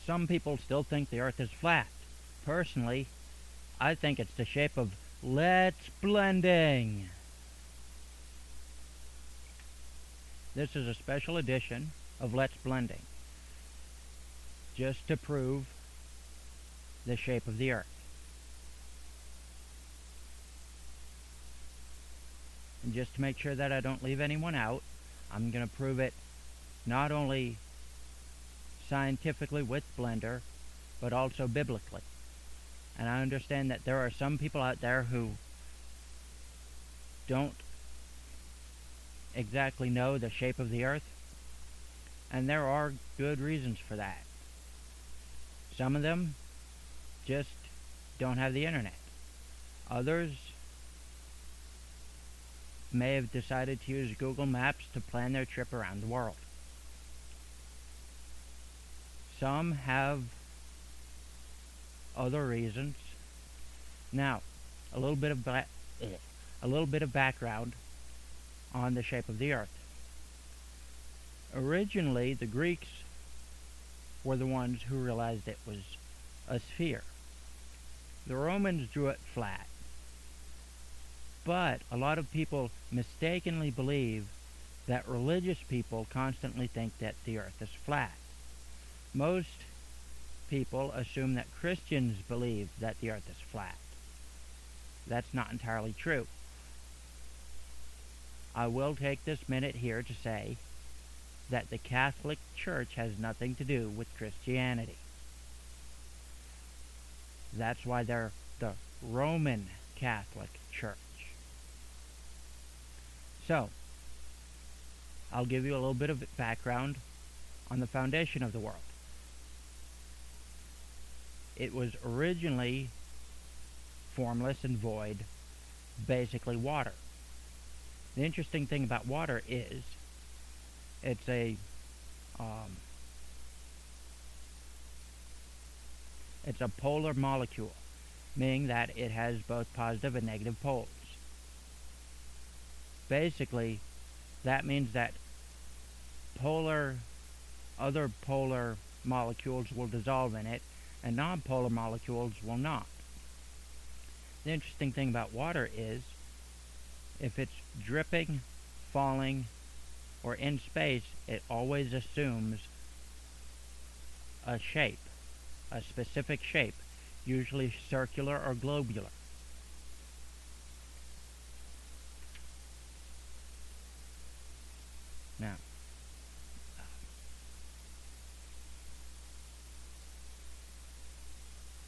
Some people still think the Earth is flat. Personally, I think it's the shape of Let's Blending. This is a special edition of Let's Blending, just to prove the shape of the Earth. And just to make sure that I don't leave anyone out, I'm going to prove it not only scientifically with Blender, but also biblically. And I understand that there are some people out there who don't exactly know the shape of the Earth, and there are good reasons for that. Some of them just don't have the internet. Others may have decided to use Google Maps to plan their trip around the world. Some have other reasons. Now, a little bit of background on the shape of the Earth. Originally, the Greeks were the ones who realized it was a sphere. The Romans drew it flat. But a lot of people mistakenly believe that religious people constantly think that the Earth is flat. Most people assume that Christians believe that the Earth is flat. That's not entirely true. I will take this minute here to say that the Catholic Church has nothing to do with Christianity. That's why they're the Roman Catholic Church. So, I'll give you a little bit of background on the foundation of the world. It was originally formless and void, basically water. The interesting thing about water is it's a polar molecule, meaning that it has both positive and negative poles. Basically, that means that other polar molecules will dissolve in it, and non-polar molecules will not. The interesting thing about water is, if it's dripping, falling, or in space, it always assumes a shape, a specific shape, usually circular or globular. Now,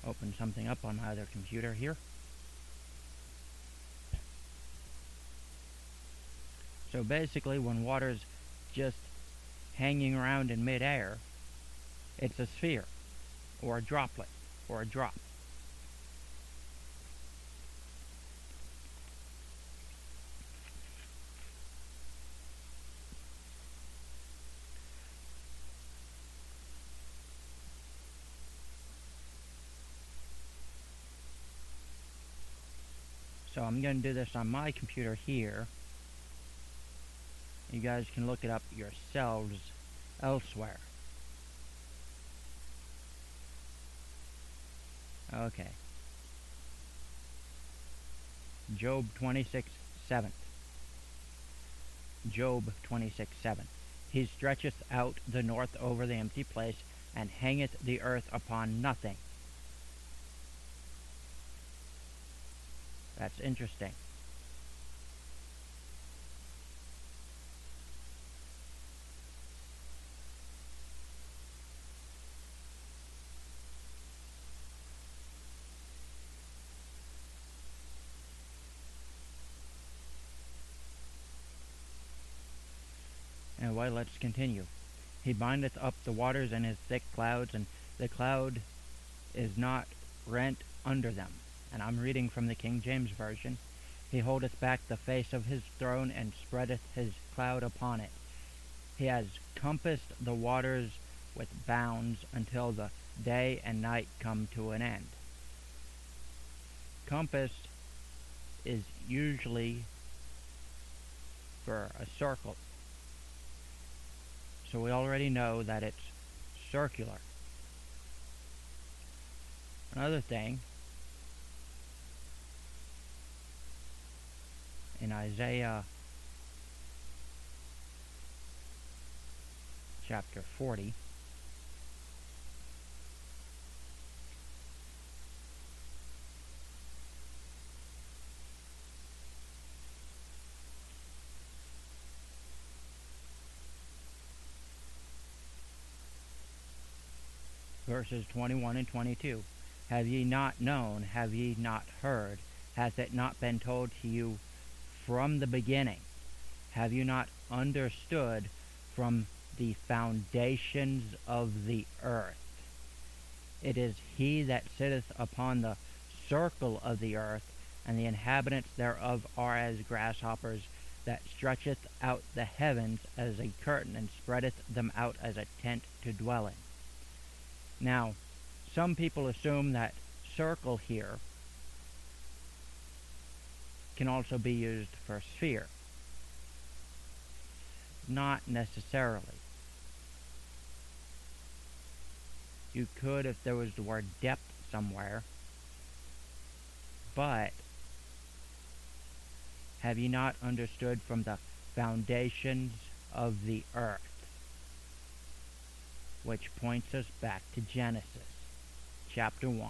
open something up on my other computer here. So basically, when water's just hanging around in midair, it's a sphere, or a droplet, or a drop. So I'm going to do this on my computer here. You guys can look it up yourselves elsewhere. Okay. Job 26:7. Job 26:7. He stretcheth out the north over the empty place, and hangeth the earth upon nothing. That's interesting. Anyway, let's continue. He bindeth up the waters in his thick clouds, and the cloud is not rent under them. And I'm reading from the King James Version. He holdeth back the face of his throne, and spreadeth his cloud upon it. He has compassed the waters with bounds until the day and night come to an end. Compass is usually for a circle. So we already know that it's circular. Another thing, in Isaiah chapter 40, verses 21 and 22. Have ye not known, have ye not heard, hath it not been told to you from the beginning? Have you not understood from the foundations of the earth? It is he that sitteth upon the circle of the earth, and the inhabitants thereof are as grasshoppers, that stretcheth out the heavens as a curtain, and spreadeth them out as a tent to dwell in. Now, some people assume that circle here can also be used for sphere. Not necessarily. You could if there was the word depth somewhere, but have ye not understood from the foundations of the earth? Which points us back to Genesis chapter 1.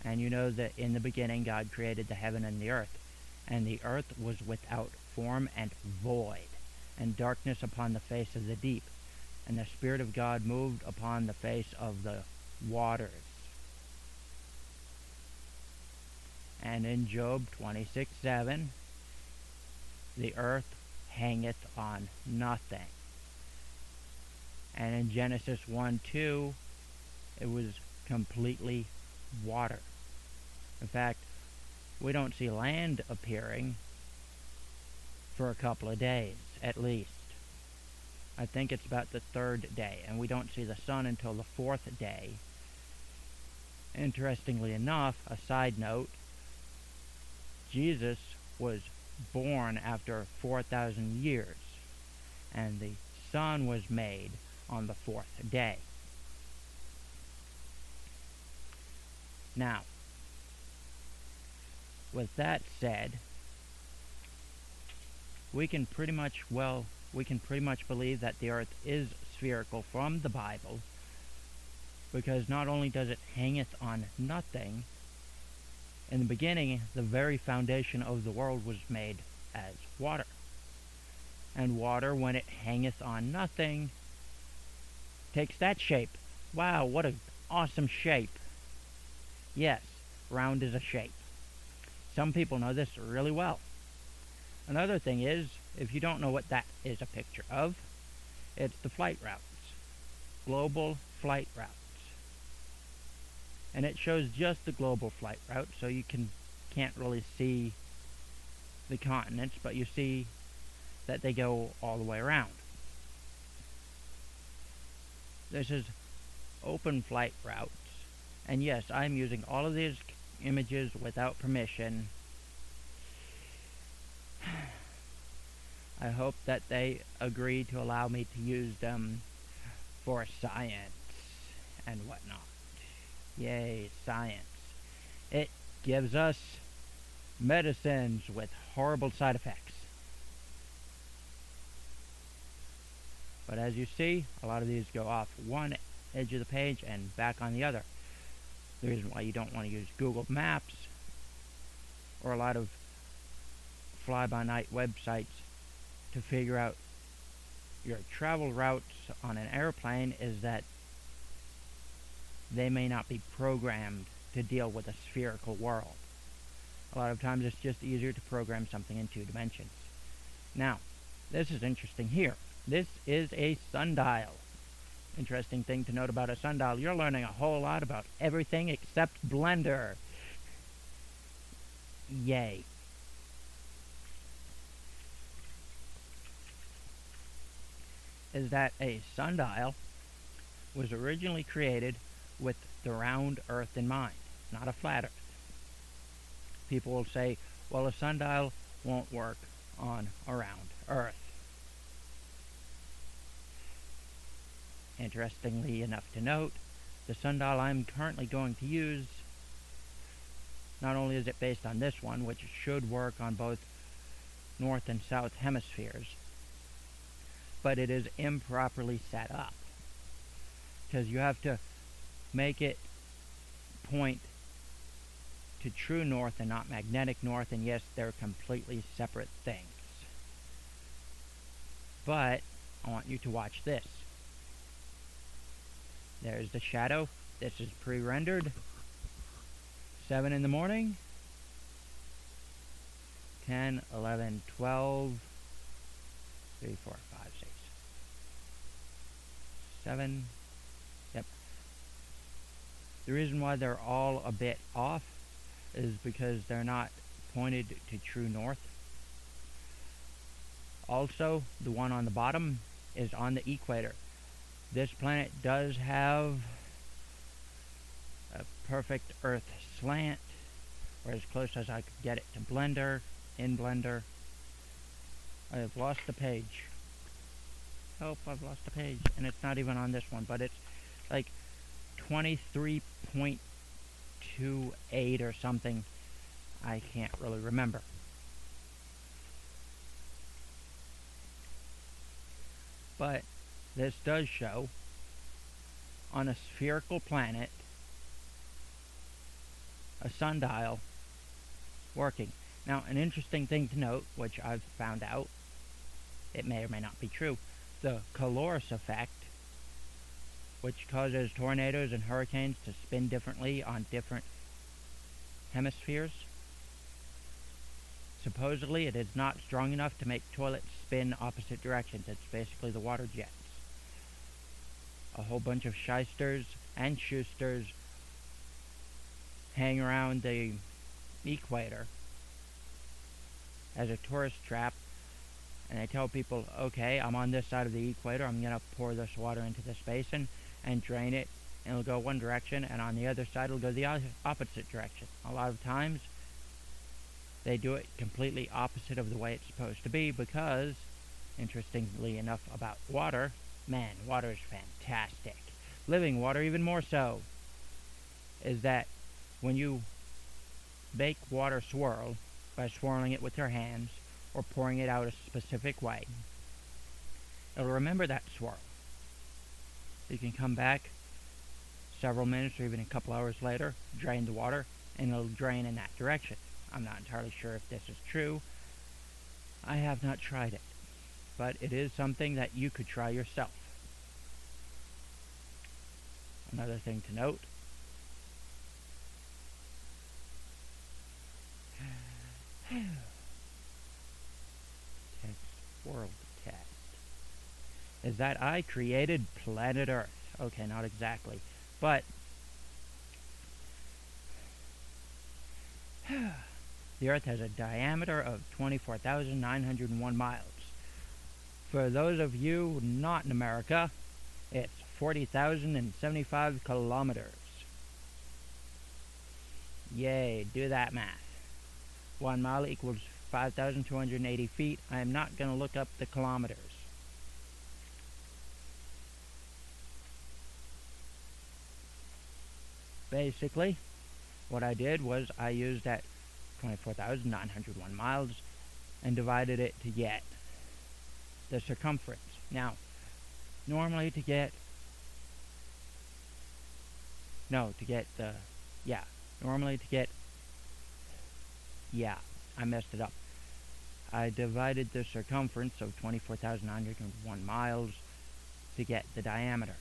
And you know that in the beginning God created the heaven and the earth was without form and void, and darkness upon the face of the deep, and the Spirit of God moved upon the face of the waters. And in Job 26:7, the earth hangeth on nothing. And in Genesis 1:2, it was completely water. In fact, we don't see land appearing for a couple of days, at least. I think it's about the third day, and we don't see the sun until the fourth day. Interestingly enough, a side note, Jesus was born after 4,000 years, and the sun was made on the fourth day. Now, with that said, we can pretty much believe that the earth is spherical from the Bible, because not only does it hangeth on nothing, in the beginning the very foundation of the world was made as water. And water, when it hangeth on nothing, takes that shape. Wow, what an awesome shape. Yes, round is a shape. Some people know this really well. Another thing is, if you don't know what that is a picture of, it's the flight routes. Global flight routes. And it shows just the global flight route, so you can't really see the continents, but you see that they go all the way around. This is open flight routes. And yes, I'm using all of these images without permission. I hope that they agree to allow me to use them for science and whatnot. Yay, science. It gives us medicines with horrible side effects. But as you see, a lot of these go off one edge of the page and back on the other. The reason why you don't want to use Google Maps or a lot of fly-by-night websites to figure out your travel routes on an airplane is that they may not be programmed to deal with a spherical world. A lot of times it's just easier to program something in 2 dimensions. Now, this is interesting here. This is a sundial. Interesting thing to note about a sundial, you're learning a whole lot about everything except Blender. Yay. Is that a sundial was originally created with the round earth in mind, not a flat earth. People will say, well, a sundial won't work on a round earth. Interestingly enough to note, the sundial I'm currently going to use, not only is it based on this one, which should work on both north and south hemispheres, but it is improperly set up. Because you have to make it point to true north and not magnetic north, and yes, they're completely separate things. But I want you to watch this. There's the shadow. This is pre-rendered. 7 in the morning. 10, 11, 12, 3, 4, 5, 6, 7. Yep. The reason why they're all a bit off is because they're not pointed to true north. Also, the one on the bottom is on the equator. This planet does have a perfect Earth slant, or as close as I could get it to Blender, in Blender. I have lost the page. Help, I've lost the page. And it's not even on this one, but it's like 23.28 or something. I can't really remember. But this does show on a spherical planet a sundial working. Now, an interesting thing to note, which I've found out, it may or may not be true, the Caloris Effect, which causes tornadoes and hurricanes to spin differently on different hemispheres. Supposedly, it is not strong enough to make toilets spin opposite directions. It's basically the water jets. A whole bunch of shysters and shoosters hang around the equator as a tourist trap, and they tell people, okay, I'm on this side of the equator, I'm going to pour this water into this basin and drain it, and it'll go one direction, and on the other side it'll go the opposite direction. A lot of times they do it completely opposite of the way it's supposed to be, because, interestingly enough about water, man, water is fantastic. Living water even more so, is that when you make water swirl by swirling it with your hands or pouring it out a specific way, it'll remember that swirl. You can come back several minutes or even a couple hours later, drain the water, and it'll drain in that direction. I'm not entirely sure if this is true. I have not tried it, but it is something that you could try yourself. Another thing to note, world test, is that I created planet Earth. Okay, not exactly, but the Earth has a diameter of 24,901 miles. For those of you not in America, it's 40,075 kilometers. Yay, do that math. 1 mile equals 5,280 feet. I am not going to look up the kilometers. Basically, what I did was I used that 24,901 miles and divided it to get the circumference. Now, normally to get I messed it up. I divided the circumference of 24,901 miles to get the diameter.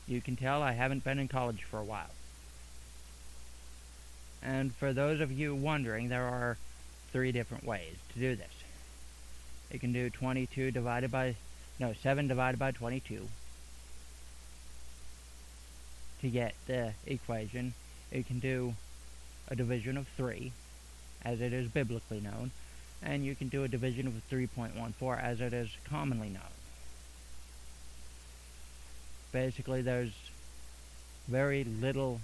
You can tell I haven't been in college for a while. And for those of you wondering, there are 3 different ways to do this. You can do 7 divided by 22 to get the equation. You can do a division of 3, as it is biblically known, and you can do a division of 3.14, as it is commonly known. Basically, there's very little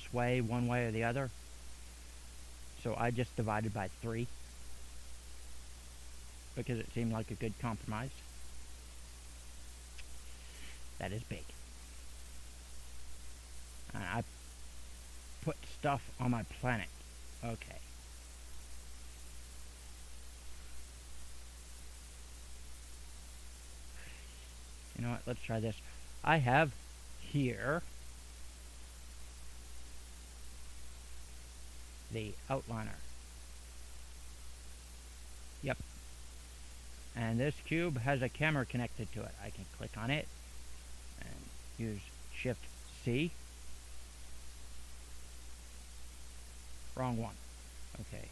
sway one way or the other, so I just divided by 3 because it seemed like a good compromise. that is big. And I put stuff on my planet. Okay. You know what? Let's try this. I have here the outliner. Yep. And this cube has a camera connected to it. I can click on it and use Shift C. Wrong one. Okay.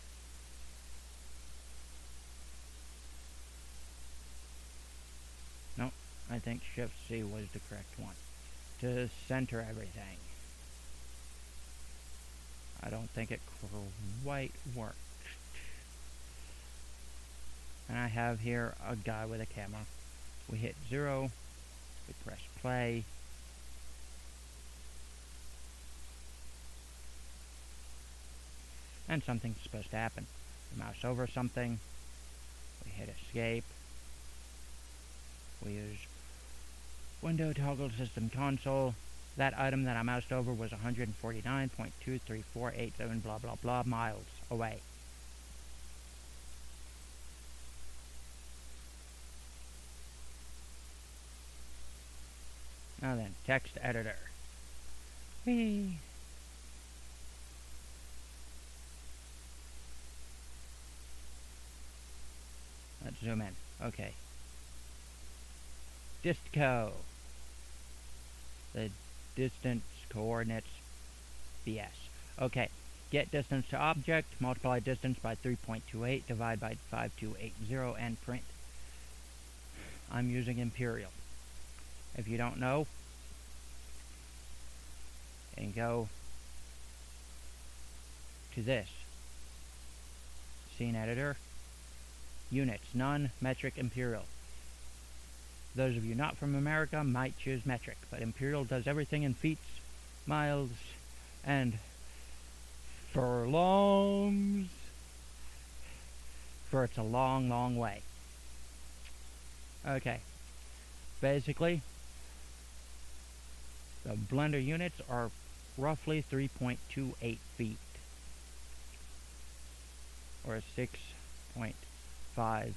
No, I think Shift C was the correct one. To center everything. I don't think it quite worked. And I have here a guy with a camera. We hit 0. We press play. And something's supposed to happen. We mouse over something. We hit escape. We use window toggle system console. That item that I moused over was 149.23487 blah blah blah miles away. Now then, text editor. Whee! Let's zoom in. Okay. Distco. The distance coordinates BS. Okay. Get distance to object, multiply distance by 3.28, divide by 5280, and print. I'm using imperial. If you don't know, and go to this. Scene editor. Units, none, metric, imperial. Those of you not from America might choose metric, but imperial does everything in feet, miles, and furlongs. For it's a long, long way. Okay. Basically, the blender units are roughly 3.28 feet. Or 6.56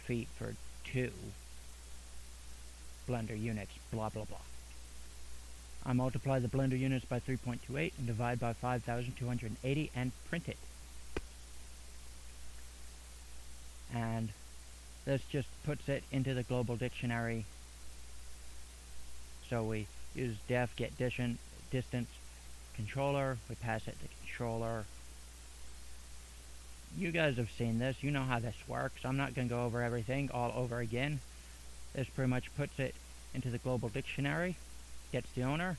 feet for 2 blender units, blah blah blah. I multiply the blender units by 3.28 and divide by 5,280 and print it. And this just puts it into the global dictionary. So we use def get distance controller, we pass it to controller. You guys have seen this, you know how this works. I'm not going to go over everything all over again. This pretty much puts it into the global dictionary, gets the owner.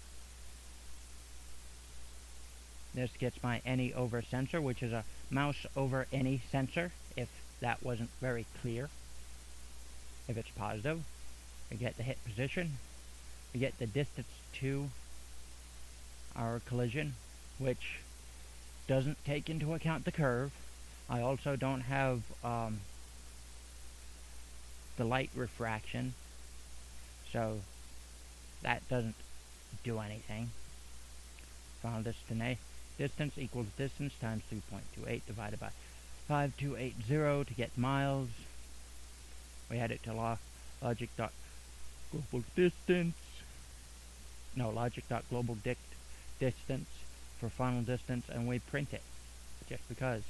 This gets my any over sensor, which is a mouse over any sensor, if that wasn't very clear. If it's positive, we get the hit position, we get the distance to our collision, which doesn't take into account the curve. I also don't have the light refraction, so that doesn't do anything. Final distance equals distance times 3.28 divided by 5280 to get miles. We add it to logic.global distance. No, logic.global distance for final distance, and we print it. Just because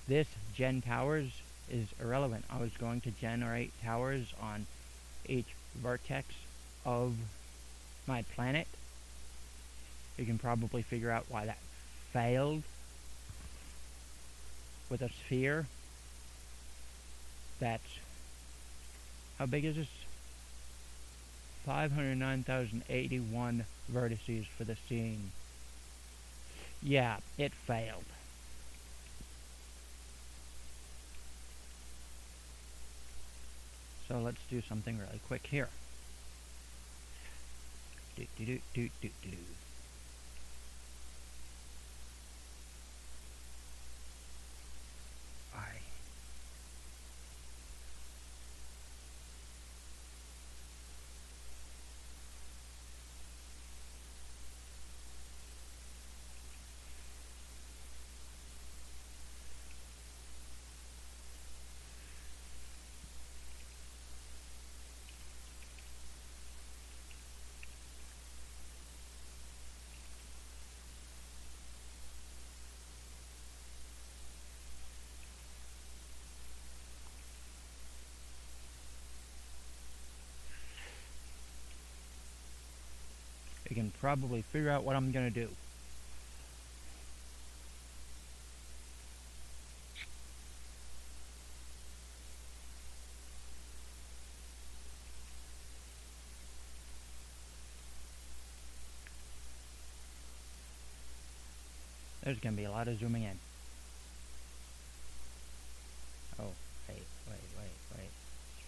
this gen towers is irrelevant. I was going to generate towers on each vertex of my planet. You can probably figure out why that failed with a sphere. That's, how big is this? 509,081 vertices for the scene. Yeah, it failed. So let's do something really quick here. can probably figure out what I'm going to do. There's going to be a lot of zooming in. Oh, wait.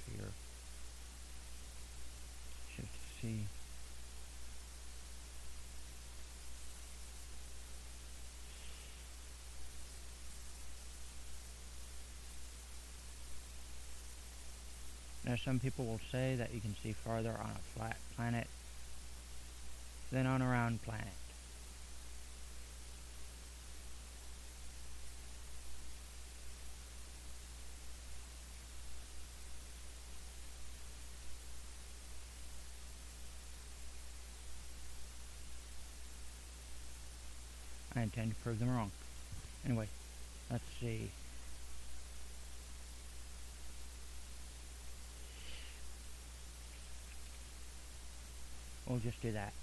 Sphere. Shift C. Now, some people will say that you can see farther on a flat planet than on a round planet. I intend to prove them wrong. Anyway, let's see. We'll just do that.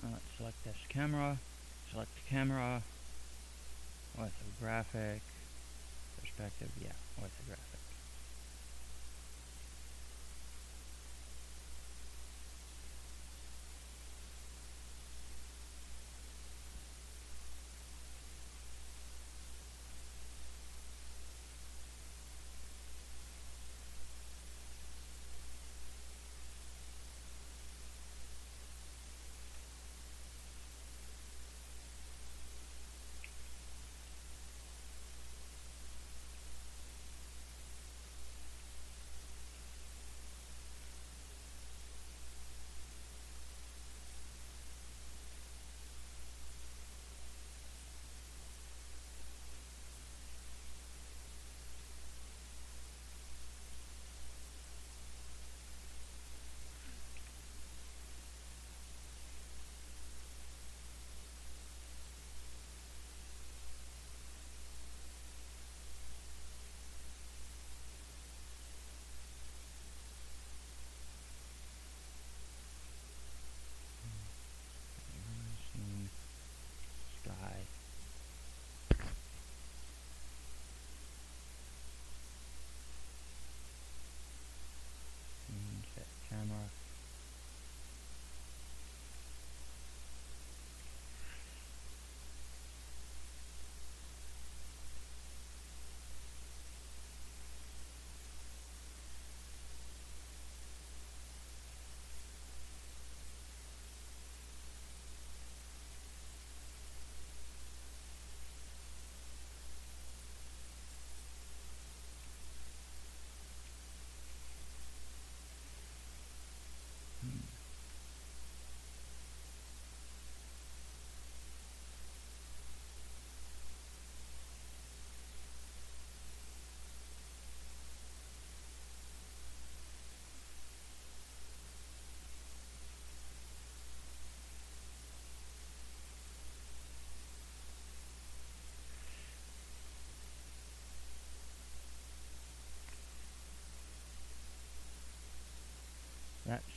Let's select this camera. Select the camera. Orthographic. Perspective. Yeah, orthographic.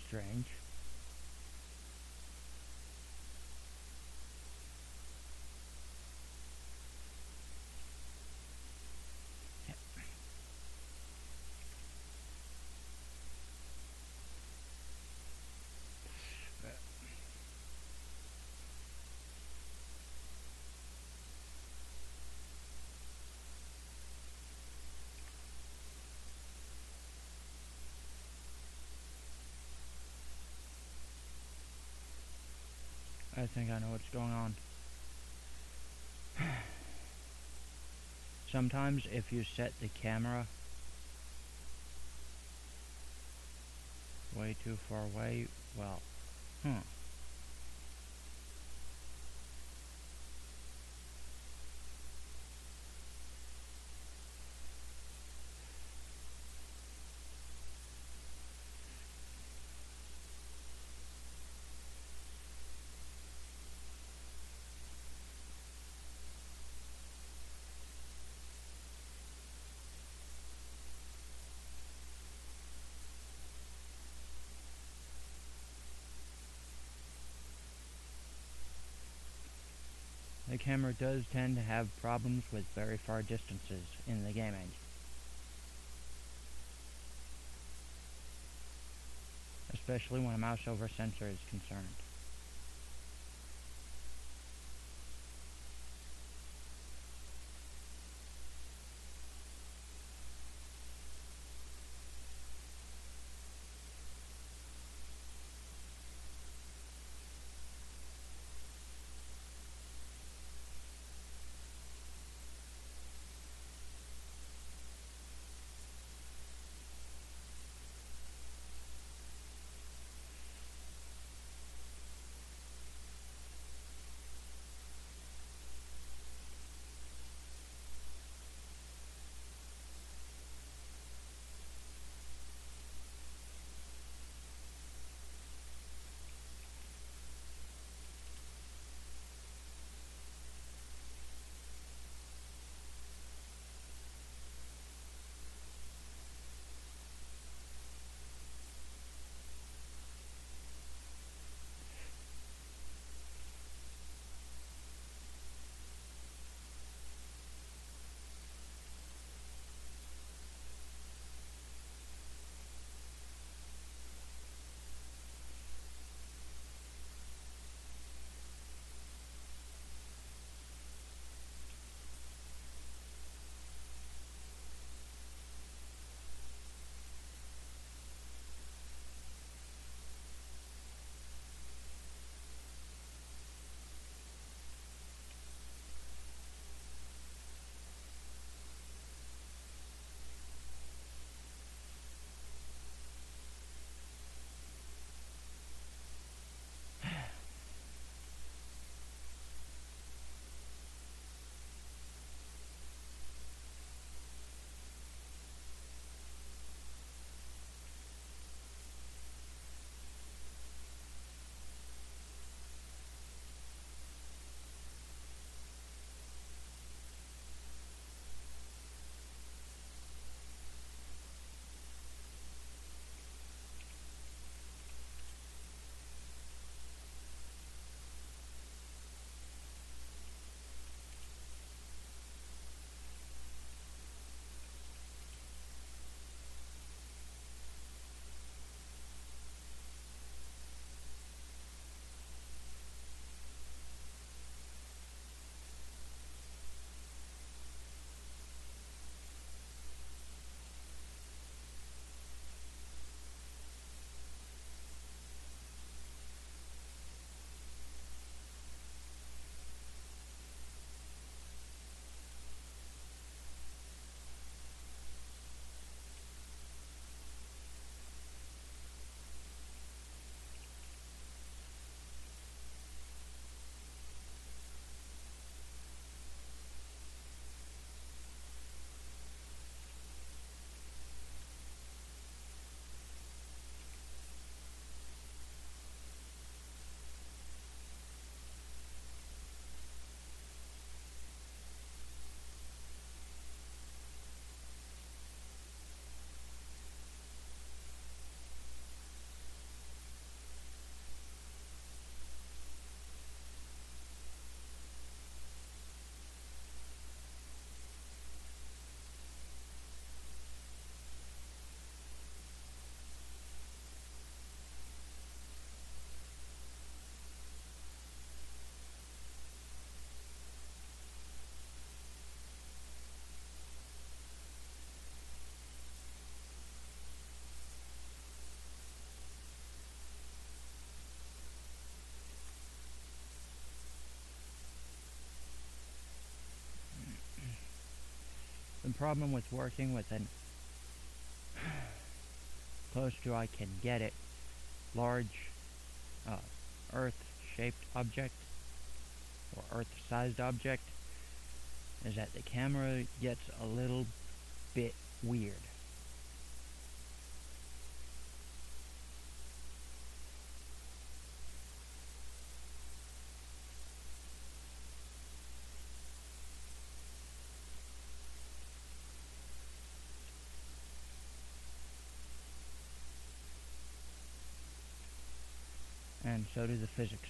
strange. I think I know what's going on. Sometimes if you set the camera way too far away, well, the camera does tend to have problems with very far distances in the game engine. Especially when a mouse over sensor is concerned. problem with working with an close to I can get it large Earth-shaped object or Earth-sized object is that the camera gets a little bit weird. And so do the physics.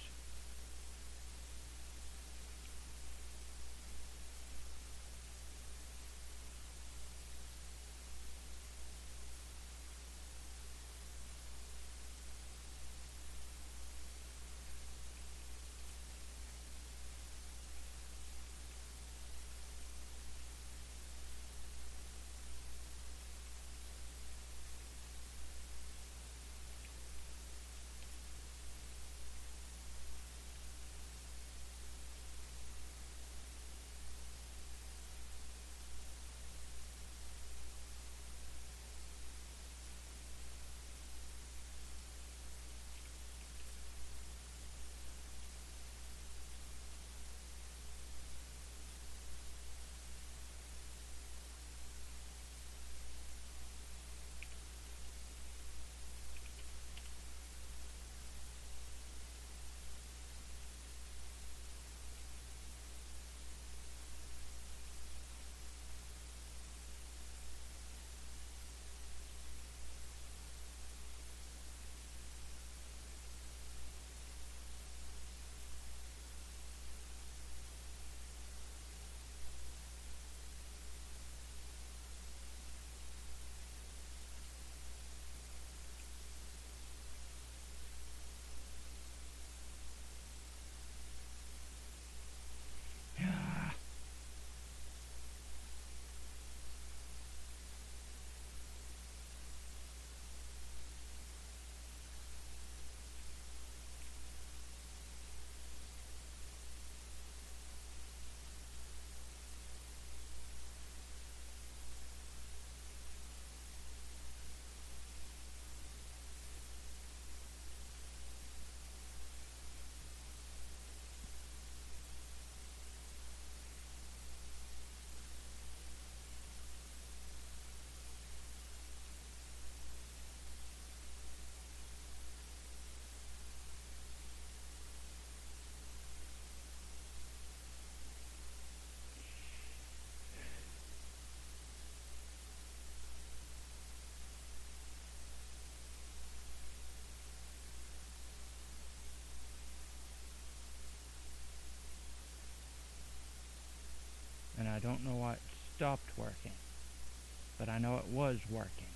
And I don't know why it stopped working, but I know it was working.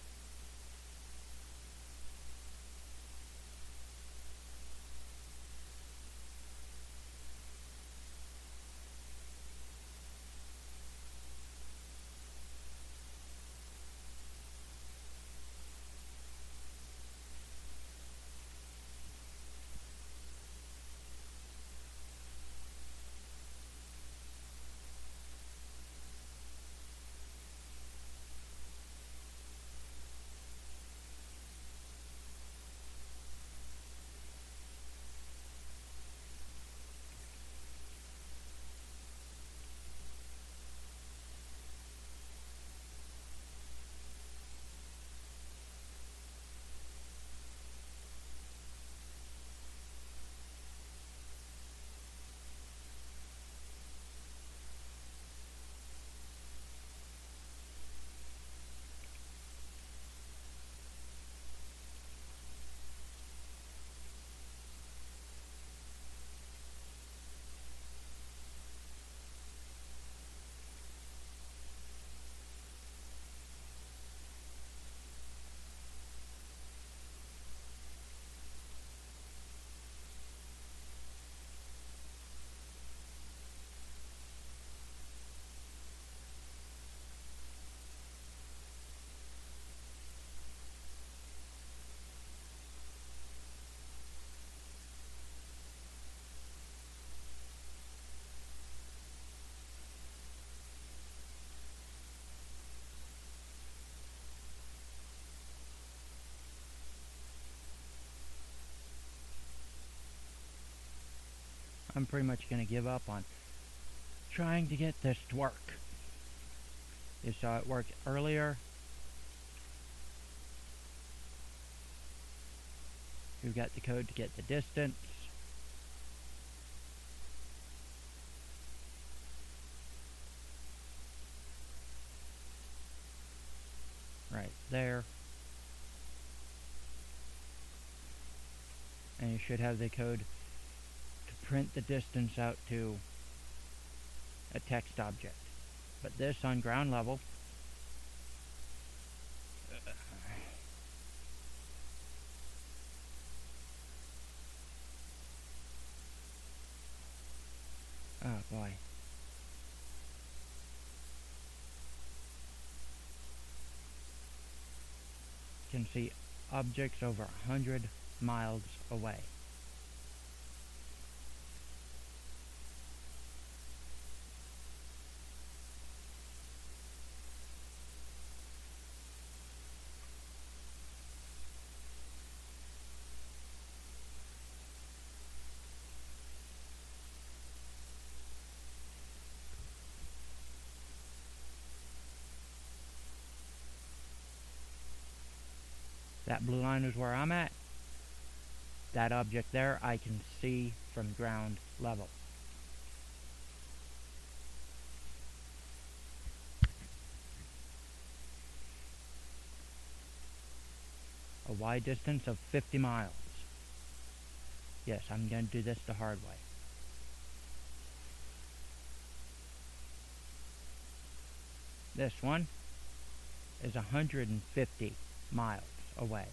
I'm pretty much going to give up on trying to get this to work. You saw it work earlier. We've got the code to get the distance. Right there. And you should have the code to print the distance out to a text object. But this on ground level oh boy. You can see objects over 100 miles away. That blue line is where I'm at. That object there I can see from ground level. A wide distance of 50 miles. Yes, I'm going to do this the hard way. This one is 150 miles away.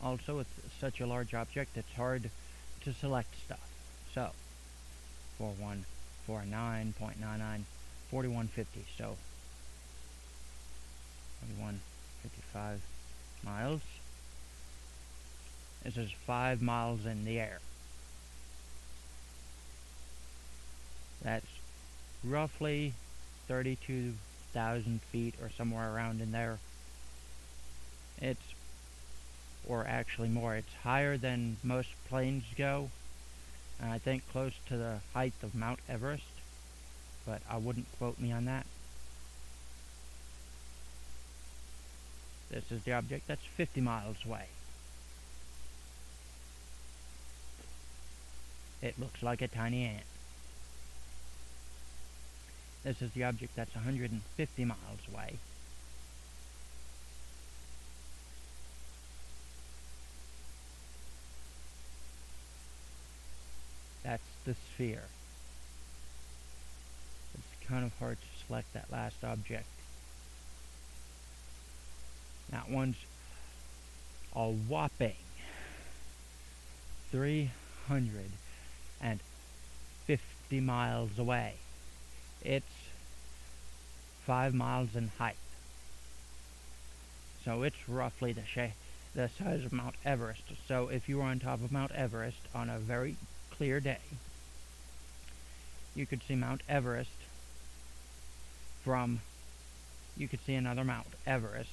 Also, with such a large object, it's hard to select stuff. So, 4149.99, 4150. So, 4155 miles. This is 5 miles in the air. That's roughly 32,000 feet or somewhere around in there. Or actually more, it's higher than most planes go, and I think close to the height of Mount Everest, but I wouldn't quote me on that. This is the object that's 50 miles away. It looks like a tiny ant. This is the object that's 150 miles away. That's the sphere. It's kind of hard to select that last object. That one's a whopping 350 miles away. It's 5 miles in height. So it's roughly the size of Mount Everest. So if you were on top of Mount Everest on a very clear day, you could see Mount Everest you could see another Mount Everest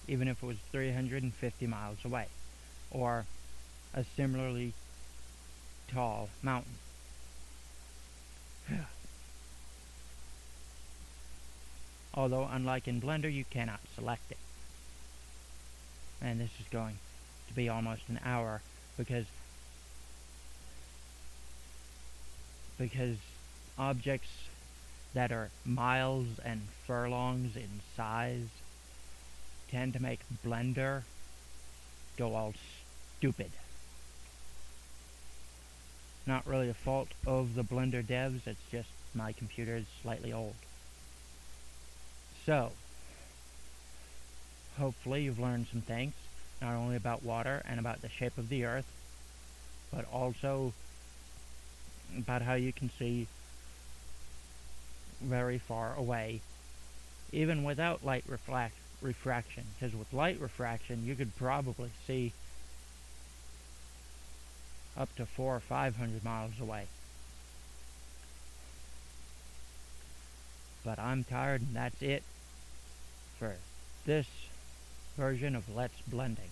even if it was 350 miles away, or a similarly tall mountain. Although, unlike in Blender, you cannot select it. And this is going to be almost an hour because objects that are miles and furlongs in size tend to make Blender go all stupid. Not really a fault of the Blender devs, it's just my computer is slightly old. So, hopefully you've learned some things, not only about water and about the shape of the earth, but also about how you can see very far away, even without light refraction. Because with light refraction, you could probably see up to 400 or 500 miles away. But I'm tired, and that's it for this version of Let's Blending.